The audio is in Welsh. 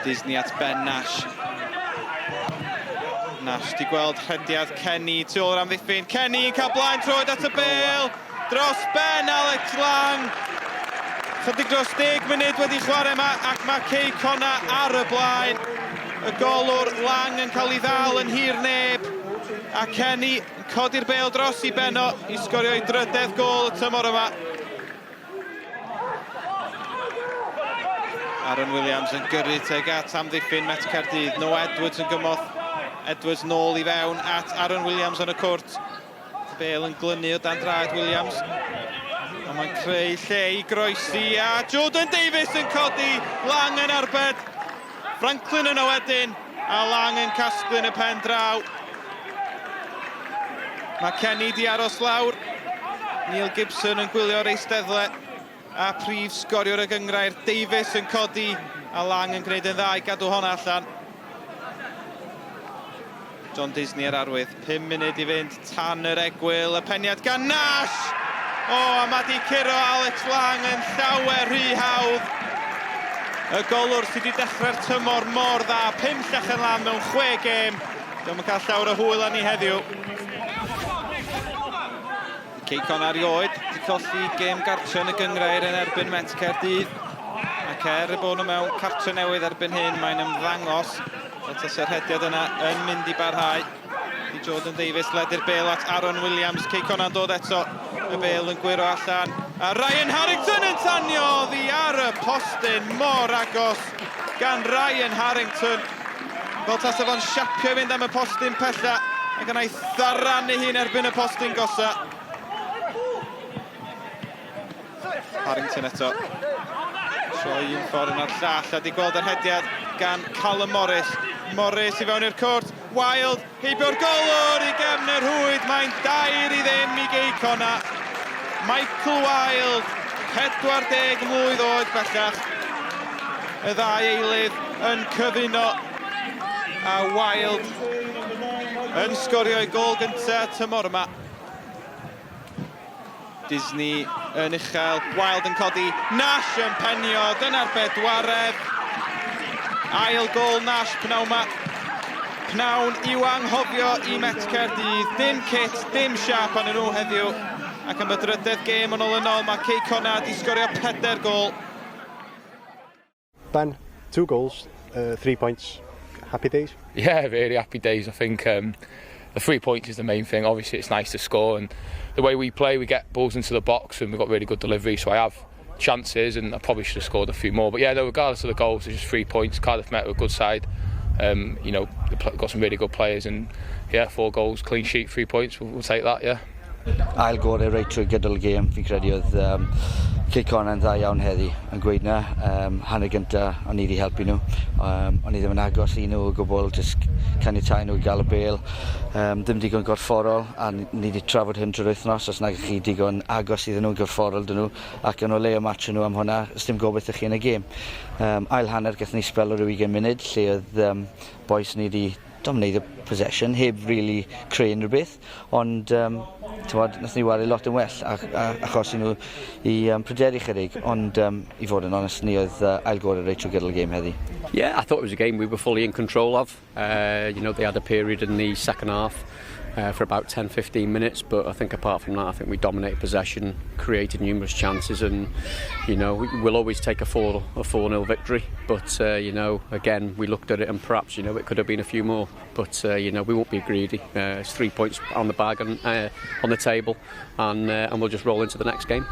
Disney at Ben Nash. Nash di gweld rhediad Kenny tu ôl yr amddiffyn. Kenny yn cael blaen troed at y bêl. Dros Ben, Alex Lang. Chydig dros 10 munud wedi chwarae yma ac mae Cei Connah ar y blaen. Y golwr Lang yn cael ei ddal yn hir neb. A Kenny yn codi'r bêl dros i Benno i sgorio ei drydedd gol y tymor yma. Aaron Williams yn gyrru teg at amddiffyn Met Caerdydd. No Edwards yn gymodd. Edwards nôl i fewn at Aaron Williams yn y cwrt. Bêl yn glynu o dan draed Williams. A mae'n creu lle i groesi a Jordan Davies yn codi. Lang yn arbed. Franklin yno wedyn. A Lang yn casglu'n y pen draw. Mae Kenny di aros lawr. Neil Gibson yn gwylio'r eisteddle. A prif sgoriwr y gyngrair Davies yn codi. A Lang yn gwneud yn dda i gadw honna allan. John Disney ar arwydd, 5 munud i fynd tan yr egwyl, y peniad gan Nash! O, a mae di curo Alex Lang yn llawer rhy hawdd. Y golwr sydd wedi dechrau'r tymor mor dda, 5 llechen lan mewn 6 gêm. Dwi'n mynd cael llawer o hwyl ni heddiw. Cei Connah erioed, wedi colli gêm gartre yn y gyngrair yn erbyn Met Caerdydd. Ac y bod nhw mewn cartre newydd erbyn hyn, mae'n ymddangos. Os yr hediad yna yn mynd i barhau. I Jordan Davies ledi'r bêl at Aaron Williams. Cei Connah yn dod eto. Y bêl yn gwiro allan. A Ryan Harrington yn tanio oddi ar y postyn mor agos gan Ryan Harrington. Fel tas efo'n siapio fynd am y postyn pella. Ac yna i ddaranu hi'n erbyn y postyn gosa. Harrington eto. Tro un ffordd yn ar llall a di gweld yr hediad gan Callum Morris. Morris i fewn i'r cwrt. Wild, heibio'r golwr i gefn y rhwyd. Mae'n 2-0 i Cei Connah. Michael Wild, 40 mlwydd oed bellach. Y ddau eilydd yn cyfuno. A Wild yn sgorio ei gol gyntaf tymor yma. Disney yn uchel. Wild yn codi. Nash yn penio. Dyna'r bedwaredd. Ail gol Nash pnawn yma. Pnawn i'w anghofio i Met Caerdydd. Dim kit, dim siap anyn nhw heddiw. Ac yn bydrydydd gêm yn ôl yn ôl, mae Cei Connah di sgorio 4 gol. Ben, 2 goals, 3 points. Happy days? Yeah, really happy days. I think the 3 points is the main thing. Obviously, it's nice to score, and the way we play, we get balls into the box, and we've got really good delivery. So I have chances, and I probably should have scored a few more. But yeah, though, regardless of the goals, it's just 3 points. Cardiff Met were a good side. You know, they've got some really good players, and yeah, 4 goals, clean sheet, 3 points. We'll take that, yeah. I'll go reit trwy gydol gêm. Fi'n credu oedd Cei Connah yn dda iawn heddi yn gweud na. Hanner gynta o'n i wedi helpu nhw. O'n i ddim yn agos i nhw o gwbl, jyst caniatáu nhw i gael y bêl. Ddim digon gorfforol, a ni wedi trafod hyn trwy'r wythnos, os nag chi digon agos iddyn nhw, gorfforol dyn nhw, ac yn o le o match nhw am hwnna, os dim gobeithio chi yn y gêm. Ail hanner gath ni spel o ryw 20 munud, lle oedd boes ni wedi dominate the possession, heb really creu unrhyw beth, ond nath ni wario lot yn well achos i nhw i pryderu chydig, ond i fod yn onest ni oedd ailgorau reit trwy gydol gêm heddi. Yeah, I thought it was a game we were fully in control of. You know, they had a period in the second half for about 10-15 minutes, but I think apart from that, I think we dominated possession, created numerous chances, and you know, we'll always take a 4-0 victory, but you know, again, we looked at it and perhaps, you know, it could have been a few more, but you know, we won't be greedy. It's 3 points on the bag and on the table, and we'll just roll into the next game.